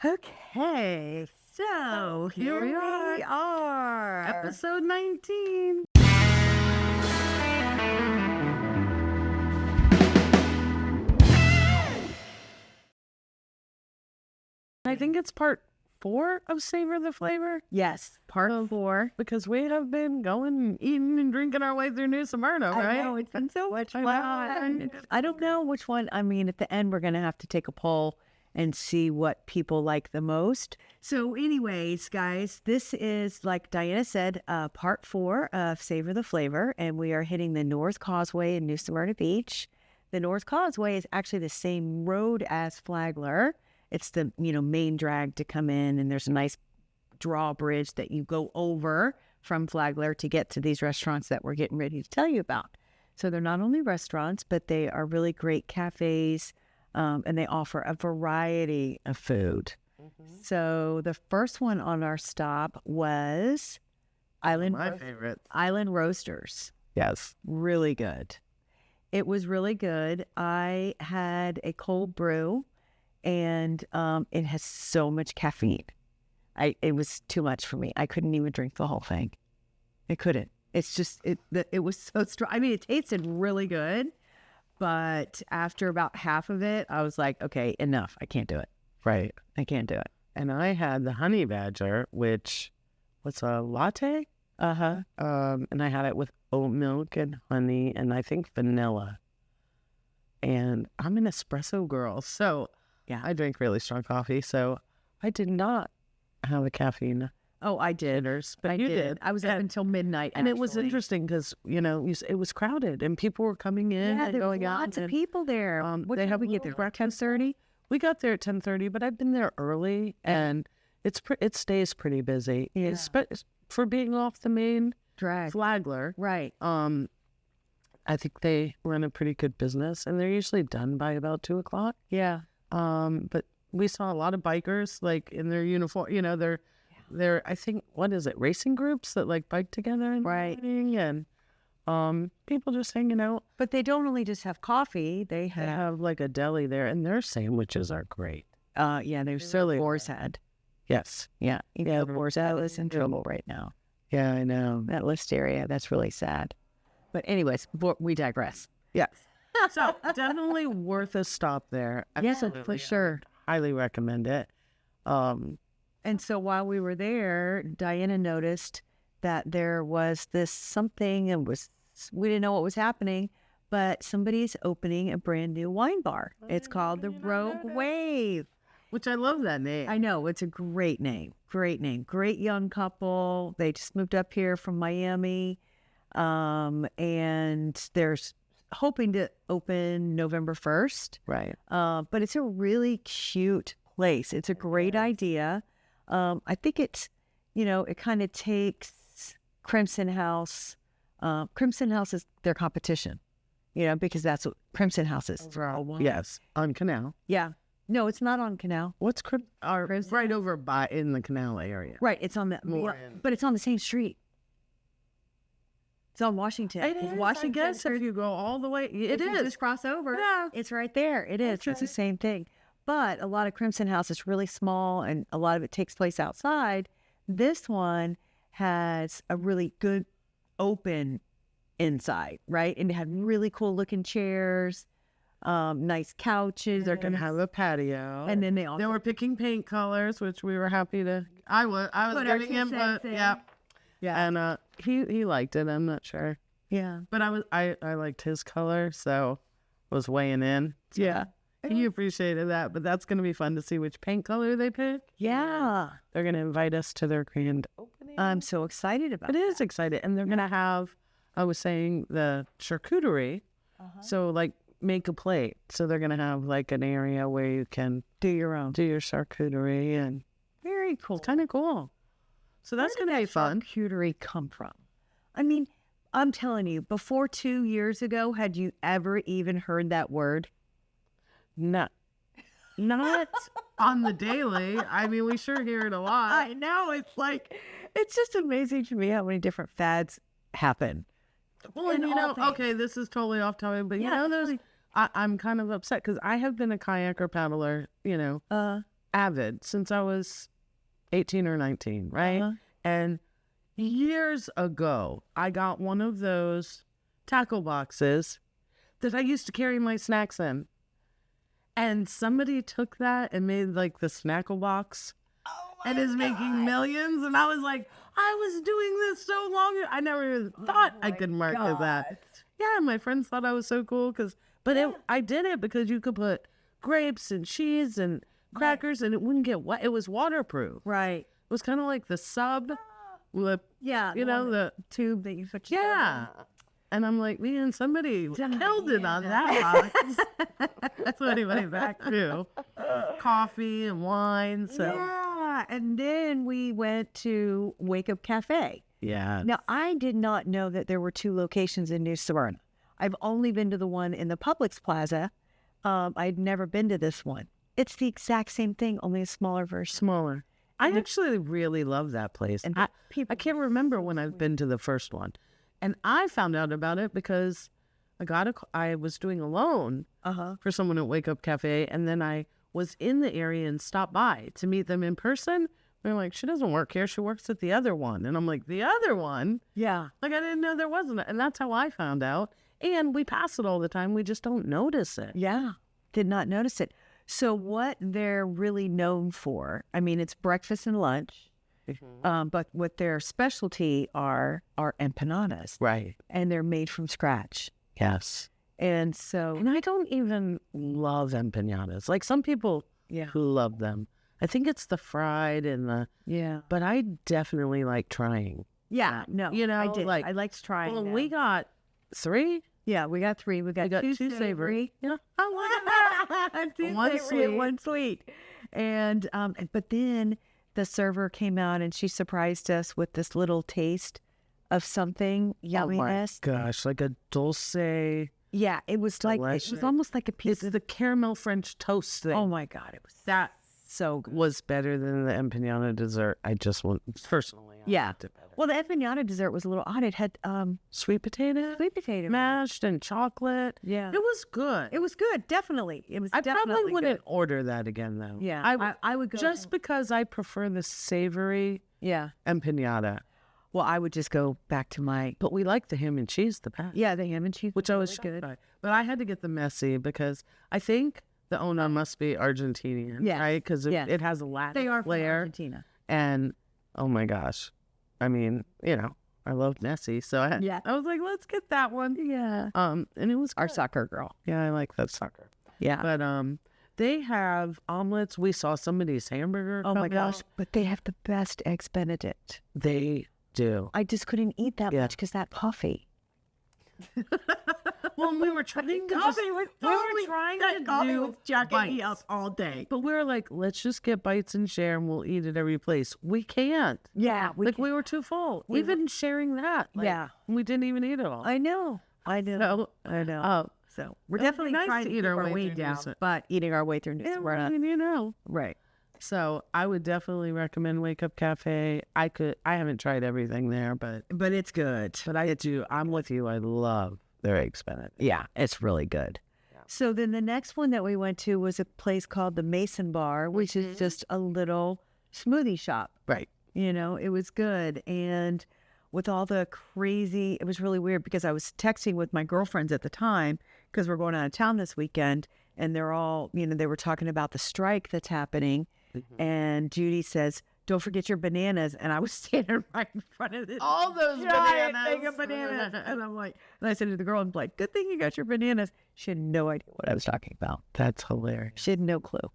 Okay, so here we are. Episode 19. I think it's part 4 of Savor the Flavor. Yes, part 4. Because we have been going, eating, and drinking our way through New Smyrna, right? I know, it's been so much fun. I don't know which one. I mean, at the end, we're going to have to take a poll and see what people like the most. So anyways, guys, this is, like Diana said, part 4 of Savor the Flavor, and we are hitting the North Causeway in New Smyrna Beach. The North Causeway is actually the same road as Flagler. It's the, main drag to come in, and there's a nice drawbridge that you go over from Flagler to get to these restaurants that we're getting ready to tell you about. So they're not only restaurants, but they are really great cafes, and they offer a variety of food. Mm-hmm. So the first one on our stop was Island Roasters. Yes. Really good. It was really good. I had a cold brew. And it has so much caffeine. It was too much for me. I couldn't even drink the whole thing. I couldn't. It's just, it was so strong. I mean, it tasted really good, but after about half of it, I was like, okay, enough. I can't do it. Right. I can't do it. And I had the honey badger, which was a latte. Uh-huh. And I had it with oat milk and honey and I think vanilla. And I'm an espresso girl, so... Yeah, I drink really strong coffee, so I did not have a caffeine. Oh, I did. But you did. I was up until midnight, and it was interesting because, it was crowded, and people were coming in and going out. Lots of people there. What time did we get there? 10:30? We got there at 10:30, but I've been there early, and it stays pretty busy. Yeah. For being off the main drag. Flagler. Right. I think they run a pretty good business, and they're usually done by about 2 o'clock. Yeah. But we saw a lot of bikers like in their uniform, they're I think, what is it, racing groups that like bike together in the morning, and people just hanging out. But they don't only just have coffee, they have like a deli there, and their sandwiches are great. Yeah, they're really Boar's Head. Yes. Yeah. Boar's Head is in trouble right now. Yeah, I know. That list area, that's really sad. But anyways, we digress. Yes. So definitely worth a stop there. Yes, for sure. Highly recommend it. And so while we were there, Diana noticed that there was this something, and we didn't know what was happening, but somebody's opening a brand new wine bar. It's called the Rogue Wave. Which I love that name. I know, it's a great name. Great name. Great young couple. They just moved up here from Miami. And there's hoping to open November 1st. Right. But it's a really cute place. It's a great idea. I think it's, it kind of takes Crimson House. Crimson House is their competition, because that's what Crimson House is. Yes. On Canal. Yeah. No, it's not on Canal. What's right over in the Canal area. Right. It's on but it's on the same street. It's on Washington. It is, Washington. I guess, if you go all the way. It is. Just cross over. Yeah. It's right there. It is. Okay. It's the same thing. But a lot of Crimson House is really small, and a lot of it takes place outside. This one has a really good open inside, right? And it had really cool looking chairs, nice couches. They're going to have a patio. And then they were picking paint colors, which we were happy to. I was giving input. Yeah. Yeah, and he liked it. I'm not sure. Yeah, but I liked his color, so was weighing in. So yeah, he appreciated that. But that's going to be fun to see which paint color they pick. Yeah, they're going to invite us to their grand opening. I'm so excited about it. It is excited, and they're going to have. I was saying the charcuterie. So like make a plate. So they're going to have like an area where you can do your charcuterie, and very cool. It's kind of cool. So that's going to be fun. Charcuterie come from? I mean, I'm telling you, before 2 years ago, had you ever even heard that word? No. Not on the daily. I mean, we sure hear it a lot. I know. It's just amazing to me how many different fads happen. Well, and okay, this is totally off topic, but there's, I'm kind of upset because I have been a kayaker paddler, avid since I was 18 or 19, right? And years ago, I got one of those tackle boxes that I used to carry my snacks in. And somebody took that and made like the snackle box and is making millions. And I was like, I was doing this so long. I never even thought I could market that. Yeah, my friends thought I was so cool I did it because you could put grapes and cheese and crackers and it wouldn't get wet. It was waterproof. Right. It was kind of like the sub. The tube that you put. And I'm like, man, somebody killed it on that box. So anyway, back to coffee and wine. So Yeah, and then we went to Wake Up Cafe. yeah. Now, I did not know that there were 2 locations in New Smyrna. I've only been to the one in the Publix Plaza. I'd never been to this one. It's the exact same thing, only a smaller version. Smaller. I actually really love that place. And I can't remember when I've been to the first one. And I found out about it because I was doing a loan for someone at Wake Up Cafe. And then I was in the area and stopped by to meet them in person. They're like, she doesn't work here. She works at the other one. And I'm like, the other one? Yeah. Like, I didn't know there wasn't. And that's how I found out. And we pass it all the time. We just don't notice it. Yeah. Did not notice it. So what they're really known for, I mean, it's breakfast and lunch, but what their specialty are empanadas. Right. And they're made from scratch. Yes. And so... And I don't even love empanadas. Like, some people love them. I think it's the fried and the... Yeah. But I definitely like trying. Yeah. No, You know, I did. like... I liked trying Well, them. we got 3. Yeah, we got 3. We got 2 savory. Yeah. Two One savory sweet. and 1 sweet. And but then the server came out and she surprised us with this little taste of something yumminess. Oh my gosh, like a dulce. Yeah, it was like it Delicious. was almost like a piece It's of the caramel French toast thing. Oh my God, it was That so good. was better than the empanada dessert. I just want personally. I liked it better. Well, the empanada dessert was a little odd. It had Sweet potato, mashed and chocolate. Yeah. It was good. It was good, definitely. It was I definitely probably wouldn't good. order that again though. Yeah, I would go just because I prefer the savory empanada. Well, I would just go back to my But we like the ham and cheese the best. the ham and cheese, Which I was really shocked by. But I had to get the messy because I think the owner must be Argentinian, Yes. right? Because Yes. it has a Latin They are from flair. Argentina. And oh my gosh, I mean, I love messy, so I was like, let's get that one. Yeah. And it was Our good. soccer girl. Yeah, I like that sucker. Yeah. But they have omelets. We saw somebody's hamburger. Oh my come out. gosh. But they have the best eggs Benedict. They do. I just couldn't eat that Yeah. much because that coffee. Well, we were trying to do bites. up all day. But we were like, let's just get bites and share, and we'll eat at every place. We can't. Yeah. We were too full. Even sharing that. We didn't even eat it all. I know. I know. I know. So we're It would be definitely nice trying to to eat keep our our way weight through down, Newsom. but eating our way through Yeah, Newsom, we're I not. mean, Right. So I would definitely recommend Wake Up Cafe. I haven't tried everything there, but But it's good. I do. I'm with you. I love their eggs Benedict. Yeah, it's really good. Yeah. So then the next one that we went to was a place called the Mason Bar, which is just a little smoothie shop. Right. It was good. And with all the crazy, it was really weird because I was texting with my girlfriends at the time because we're going out of town this weekend. And they're all, they were talking about the strike that's happening. And Judy says, don't forget your bananas. And I was standing right in front of this. All those giant bananas. thing of bananas. And I'm like, and I said to the girl, I'm like, good thing you got your bananas. She had no idea what I was talking about. That's hilarious. She had no clue.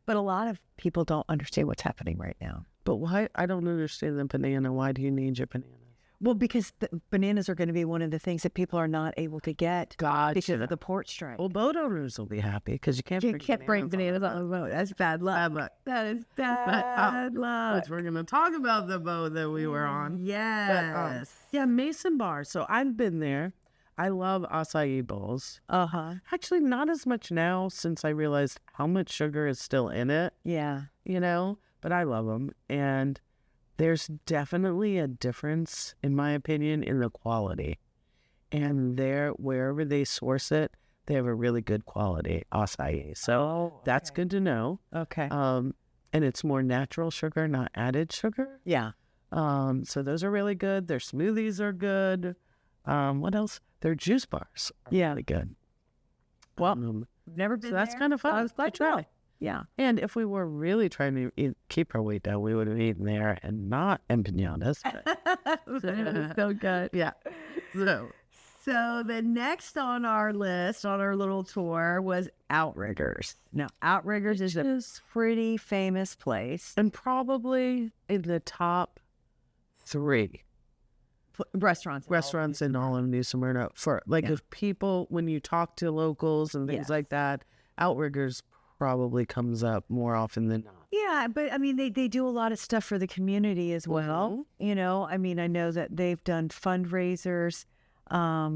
But a lot of people don't understand what's happening right now. But why? I don't understand the banana. Why do you need your bananas? Well, because the bananas are going to be one of the things that people are not able to get because of the port strike. Well, boat owners will be happy because you can't bring bananas on the boat. That's bad luck. Bad luck. That is bad luck. We're going to talk about the boat that we were on. Yes. Yeah, Mason Bar. So I've been there. I love acai bowls. Uh-huh. Actually, not as much now since I realized how much sugar is still in it, Yeah. but I love them. And there's definitely a difference, in my opinion, in the quality. And wherever they source it, they have a really good quality acai. So that's good to know. Okay. And it's more natural sugar, not added sugar. Yeah. So those are really good. Their smoothies are good. What else? Their juice bars are really good. Well, never been so that's there. kind of fun. I was glad to try. Yeah. And if we were really trying to keep our weight down, we would have eaten there and not empanadas. So good. Yeah. So the next on our list, on our little tour, was Outriggers. Now, Outriggers is a pretty famous place. And probably in the top 3 restaurants in all of New Smyrna. For if people, when you talk to locals and things like that, Outriggers probably comes up more often than not. Yeah, but I mean, they do a lot of stuff for the community as well. You know, I mean, I know that they've done fundraisers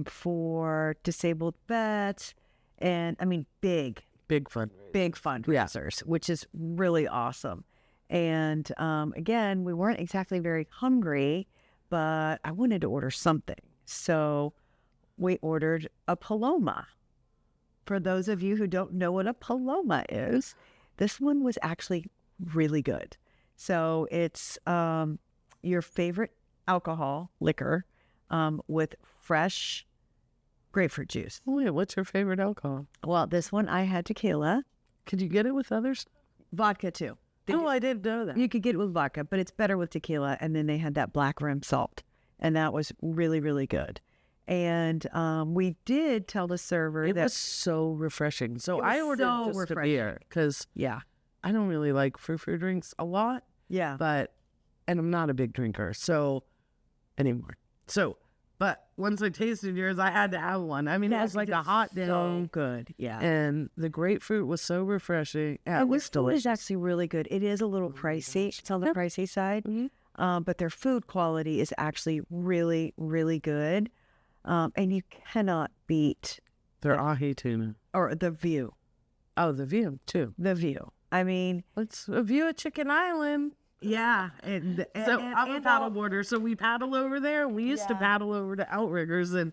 for disabled vets, and I mean, big fundraisers, which is really awesome. And again, we weren't exactly very hungry, but I wanted to order something, so we ordered a paloma. For those of you who don't know what a paloma is, this one was actually really good. So it's your favorite liquor, with fresh grapefruit juice. Oh, yeah. What's your favorite alcohol? Well, this one I had tequila. Could you get it with others? Vodka too. I didn't know that. You could get it with vodka, but it's better with tequila. And then they had that black rim salt, and that was really, really good. And we did tell the server it was so refreshing. So I ordered just a beer because I don't really like frou-frou drinks a lot. Yeah. And I'm not a big drinker anymore. So, but once I tasted yours, I had to have one. I mean, it was like a hot day. So good. Yeah. And the grapefruit was so refreshing. Yeah, it was delicious. It's actually really good. It is a little pricey. It's on the pricey side. Mm-hmm. But their food quality is actually really, really good. And you cannot beat their ahi tuna. Or the view. Oh, the view, too. The view. I mean, it's a view of Chicken Island. Yeah. I'm a paddleboarder, so we paddle over there. We used to paddle over to Outriggers and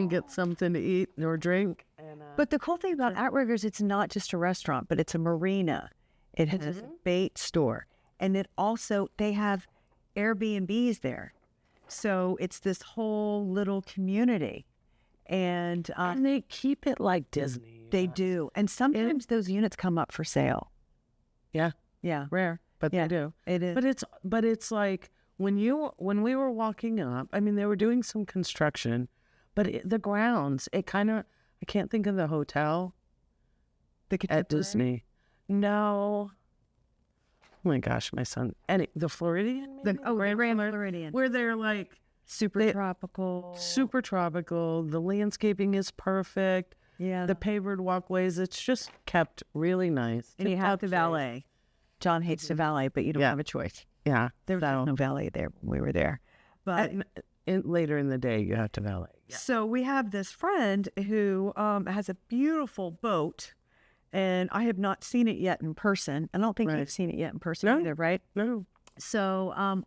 get something to eat or drink. But the cool thing about Outriggers, it's not just a restaurant, but it's a marina. It has a bait store. And they have Airbnbs there. So it's this whole little community. And they keep it like Disney. They do. And sometimes those units come up for sale. Yeah. Yeah. Rare, but they do. It is. But it's like when we were walking up, I mean, they were doing some construction, but the grounds, I can't think of the hotel. At Disney. No. Oh my gosh, my son. The Floridian? The Grand Floridian. Where they're like super tropical. The landscaping is perfect. Yeah. The paved walkways, it's just kept really nice. And you have the valet. John hates the valet, but you don't have a choice. Yeah. There was no valet there when we were there. But later in the day, you have to valet. Yeah. So we have this friend who has a beautiful boat. And I have not seen it yet in person. I don't think you've seen it yet in person either, right? No. So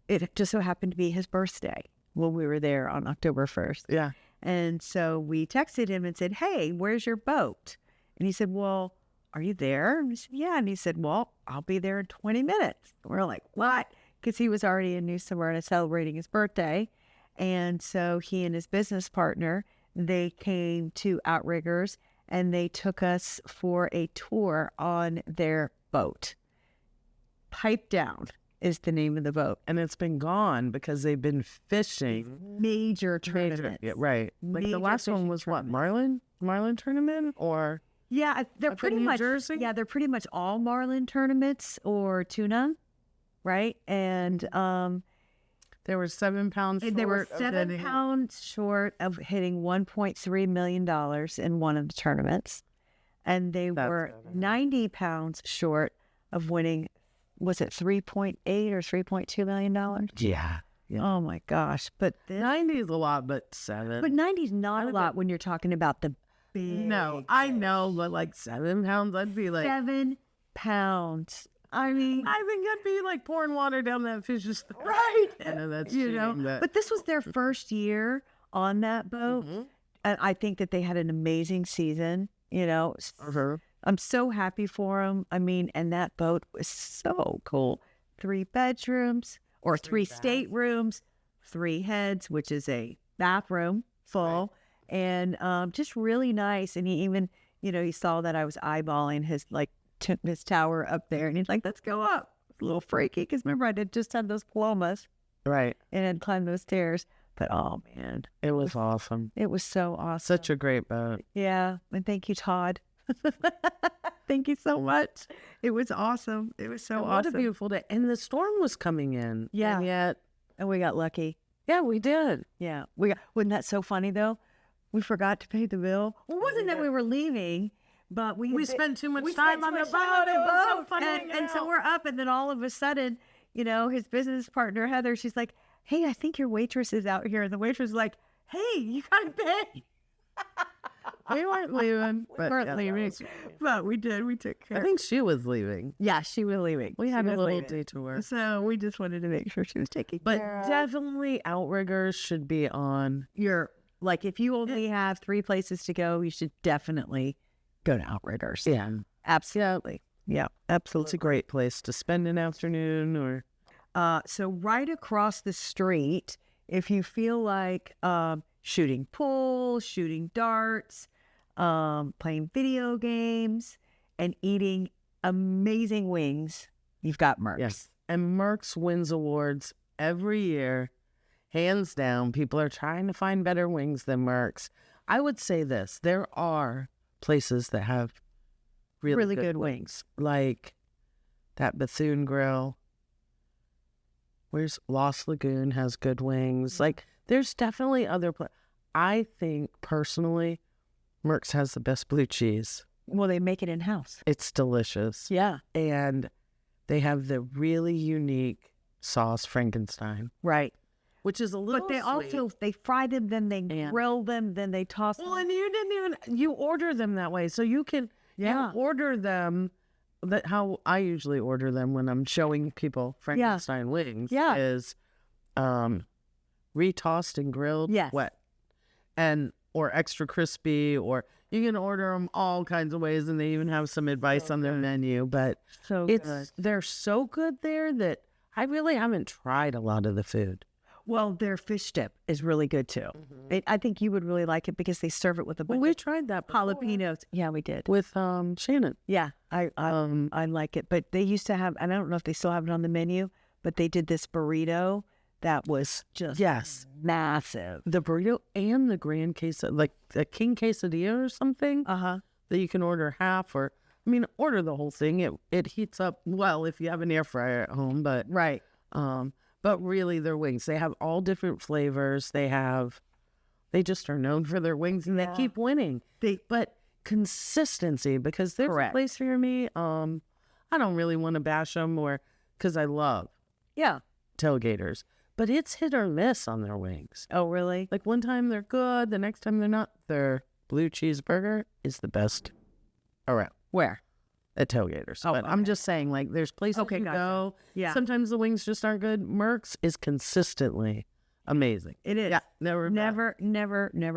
it just so happened to be his birthday when we were there on October 1st. Yeah. And so we texted him and said, hey, where's your boat? And he said, well, are you there? And we said, yeah. And he said, well, I'll be there in 20 minutes. And we're like, what? Because he was already in New Smyrna celebrating his birthday. And so he and his business partner, they came to Outriggers, and they took us for a tour on their boat. Pipe Down is the name of the boat. And it's been gone because they've been fishing. Major tournaments. Yeah, right. Like the last one was what, Marlin tournament? Or yeah, they're pretty much Jersey? Yeah, they're pretty much all Marlin tournaments or tuna, right? And they were 7 pounds short. They were 7 pounds short of hitting $1.3 million in one of the tournaments. And they were 90 pounds short of winning, was it $3.8 or $3.2 million? Yeah. Oh my gosh. But 90 is a lot, but 7. But 90 is not a lot when you're talking about the big. No, I know, but like 7 pounds, I'd be like. 7 pounds. I mean, I think I'd be like pouring water down that fish's throat. Right. I know that's But this was their first year on that boat. And I think that they had an amazing season, you know. I'm so happy for them. I mean, and that boat was so cool. 3 bedrooms or 3 staterooms, 3 heads, which is a bathroom full, and just really nice. And he even, you know, he saw that I was eyeballing his his tower up there, and he's like, "Let's go up." A little freaky because remember I just had those palomas, right, and had climbed those stairs. But oh man, it was awesome. It was so awesome. Such a great boat. Yeah, and thank you, Todd. Thank you so much. It was awesome. It was so awesome. What a beautiful day. And the storm was coming in. Yeah. And we got lucky. Yeah, we did. Yeah. Wasn't that so funny though? We forgot to pay the bill. Well, it wasn't that we were leaving, but we spent too much time on the boat. It was so funny. And so we're up, and then all of a sudden, you know, his business partner, Heather, she's like, "Hey, I think your waitress is out here." And the waitress is like, "Hey, you gotta pay." We weren't leaving. But we did. We took care. I think she was leaving. Yeah, she was leaving. We had a little detour. So we just wanted to make sure she was taking care of. But definitely Outriggers should be on your, like, if you only have 3 places to go, you should definitely go to Outriggers. Yeah. Absolutely. Yeah, absolutely. It's a great place to spend an afternoon or... So right across the street, if you feel like shooting pool, shooting darts, playing video games, and eating amazing wings, you've got Merck's. Yes. And Merck's wins awards every year. Hands down, people are trying to find better wings than Merck's. I would say this. There are places that have really good wings. Like that Bethune Grill. Where's Lost Lagoon has good wings. Like, there's definitely other places. I think, personally, Merck's has the best blue cheese. Well, they make it in-house. It's delicious. Yeah. And they have the really unique sauce, Frankenstein. Right. Which is a little But they sweet. also, they fry them, then they grill them, then they toss them. Well, and you didn't even, you order them that way. So you can you order them, that how I usually order them when I'm showing people Frankenstein wings is retossed and grilled wet. And or extra crispy, or you can order them all kinds of ways, and they even have some advice on their menu. But they're so good there that I really haven't tried a lot of the food. Well, their fish dip is really good too. I think you would really like it because they serve it with a bunch we of tried that before. jalapenos. Yeah, we did with Shannon. Yeah, I like it. But they used to have, and I don't know if they still have it on the menu, but they did this burrito that was just massive. The burrito and the grand quesadilla, like a king quesadilla or something. That you can order half, or I mean, order the whole thing. It heats up well if you have an air fryer at home, but But really, their wings, they have all different flavors. They just are known for their wings, and they keep winning. But consistency, because there's a place for me. I don't really want to bash them, or because I love tailgaters, but it's hit or miss on their wings. Oh, really? Like one time they're good, the next time they're not. Their blue cheeseburger is the best around. Where? At tailgaters. But I'm just saying, like, there's places to go. Yeah. Sometimes the wings just aren't good. Merck's is consistently amazing. It is. Yeah, never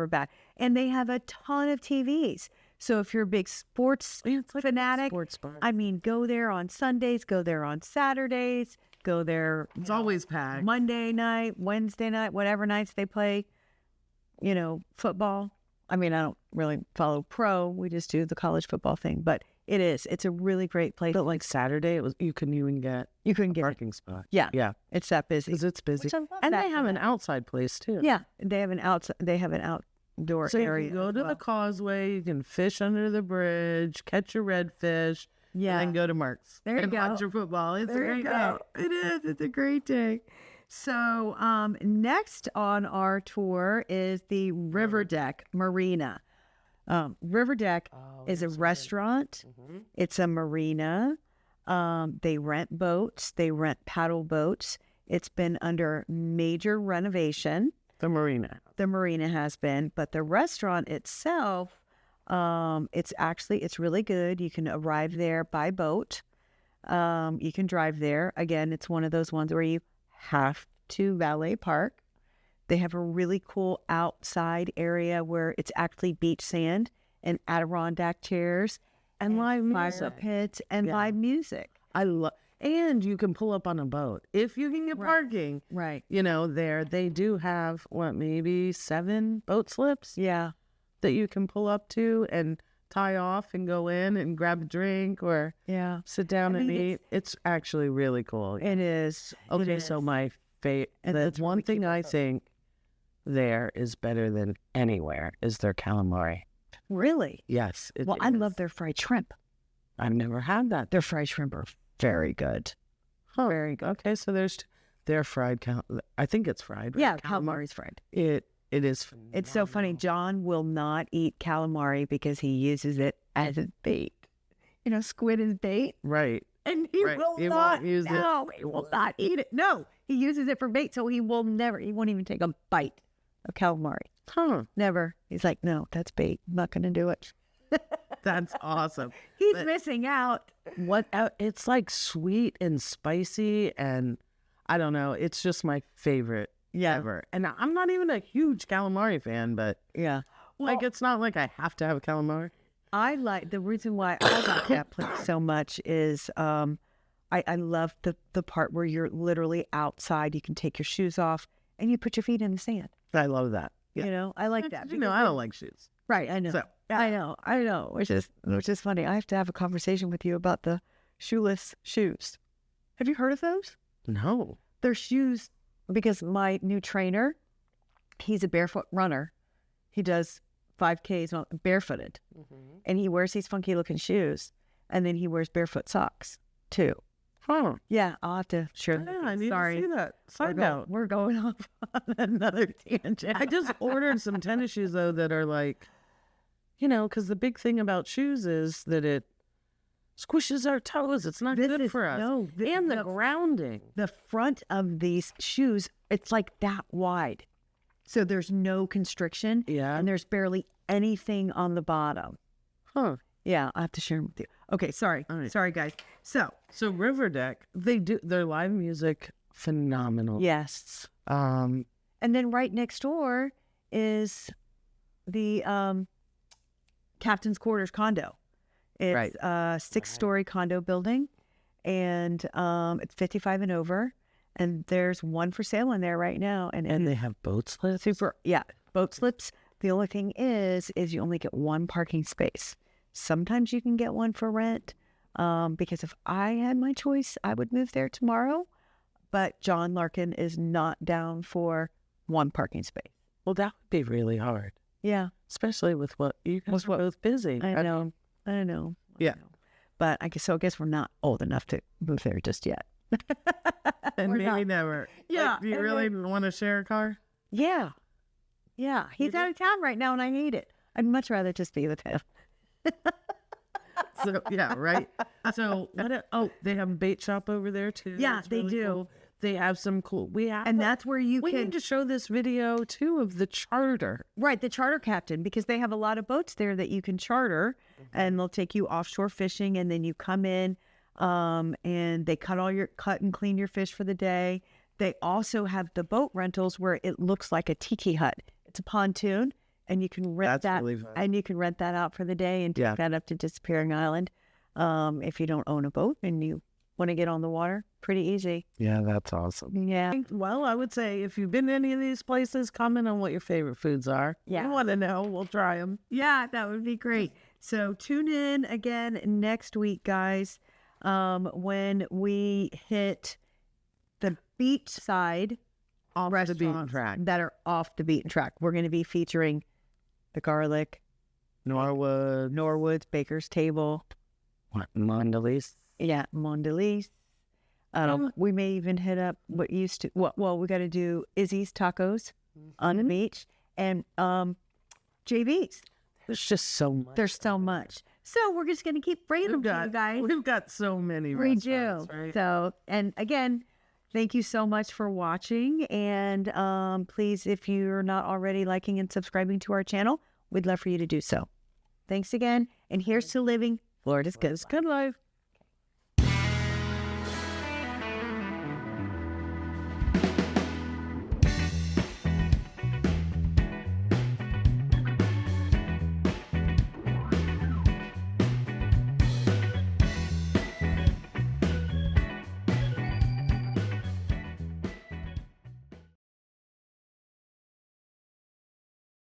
bad. And they have a ton of TVs. So if you're a big sports fanatic, sports bar. I mean, go there on Sundays, go there on Saturdays, go there. It's always packed. Monday night, Wednesday night, whatever nights they play, football. I mean, I don't really follow pro. We just do the college football thing, but it's a really great place. But like Saturday, you couldn't get a parking spot. Yeah. It's that busy. Because it's busy. And they have an outside place too. Yeah. They have an outdoor area. You can go to the Causeway, you can fish under the bridge, catch your redfish, and then go to Merck's. There you go. Watch your football. It's a great day. It is. It's a great day. So next on our tour is the River Deck Marina. River Deck is a restaurant. It's a marina. They rent boats. They rent paddle boats. It's been under major renovation. The marina has been, but the restaurant itself, it's really good. You can arrive there by boat. You can drive there. Again, it's one of those ones where you have to valet park. They have a really cool outside area where it's actually beach sand and Adirondack chairs And live fire music. pits and live music. I love, and you can pull up on a boat if you can get parking. Right. You know, there they do have maybe 7 boat slips Yeah. that you can pull up to and tie off and go in and grab a drink or Yeah. sit down and eat. It's actually really cool. It is. Okay, so my favorite, the one thing I think there is better than anywhere is their calamari. Really? Yes. Well, I love their fried shrimp. I've never had that. Their fried shrimp are very good. Huh. Very good. Okay, so there's their fried I think it's fried. Right? Yeah, calamari's fried. It is phenomenal. It's so funny. John will not eat calamari because he uses it as a bait. You know, squid is bait. Right. And he will He not won't use it. No, he will not eat it. No, he uses it for bait, so he won't even take a bite of calamari. Huh. Never. He's like, no, that's bait. I'm not going to do it. That's awesome. He's missing out. It's like sweet and spicy, and I don't know. It's just my favorite ever. And I'm not even a huge calamari fan, but Yeah. like it's not like I have to have a calamari. I like the reason why I like that place so much is I love the part where you're literally outside. You can take your shoes off and you put your feet in the sand. I love that. Yeah. You know, I like that. You know, I don't like shoes. Right, I know. So, I know. Which is funny. I have to have a conversation with you about the shoeless shoes. Have you heard of those? No. They're shoes because my new trainer, he's a barefoot runner. He does 5Ks barefooted, and he wears these funky looking shoes, and then he wears barefoot socks too. Huh. Yeah, I'll have to share. Yeah, I need Sorry. to see that. Side note. We're going off on another tangent. I just ordered some tennis shoes, though, that are like, you know, because the big thing about shoes is that it squishes our toes. It's not good for us. No, and the grounding. The front of these shoes, it's like that wide. So there's no constriction. Yeah. And there's barely anything on the bottom. Huh. Yeah, I have to share them with you. Okay, sorry. All right. Sorry, guys. So, River Deck, they do their live music phenomenal. yes. Um, And then right next door is the Captain's Quarters condo. It's Right. a 6-story condo building, and it's 55 and over. And there's one for sale in there right now. and they have boat slips. Boat slips. The only thing is you only get one parking space. Sometimes you can get one for rent. Because if I had my choice, I would move there tomorrow. But John Larkin is not down for one parking space. Well, that would be really hard, Yeah, especially with what you guys are both busy. I know. I know. Yeah. But I guess we're not old enough to move there just yet. And We're maybe not. never. Yeah, Like, do you and really want to share a car? Yeah. Yeah. He's out of town right now and I need it. I'd much rather just be with him. So yeah, right. So they have a bait shop over there too. Yeah, It's they really do. cool. They have some cool. And that's where you we can need to show this video too of the charter. Right, the charter captain, because they have a lot of boats there that you can charter, and they'll take you offshore fishing, and then you come in, and they cut and clean your fish for the day. They also have the boat rentals where it looks like a tiki hut. It's a pontoon, and you can rent That's really fun. and you can rent that out for the day and take that up to Disappearing Island. If you don't own a boat and you want to get on the water, pretty easy. Yeah, that's awesome. Yeah. Well, I would say if you've been to any of these places, comment on what your favorite foods are. Yeah. We want to know. We'll try them. Yeah, that would be great. So tune in again next week, guys, when we hit the beachside Off the beaten restaurants track. that are off the beaten track. We're going to be featuring the Garlic, Norwood's, Baker's Table. What, Mondelez? Yeah, Mondelez. We may even hit up what used to. Well, we got to do Izzy's Tacos on the beach and JV's. There's just so much. There's so much. So we're just going to keep bringing them to you guys. We've got so many We restaurants, do. right? So, and again, thank you so much for watching. And please, if you're not already liking and subscribing to our channel, we'd love for you to do so. Thanks again. And here's to living Florida's Good Life. Good life.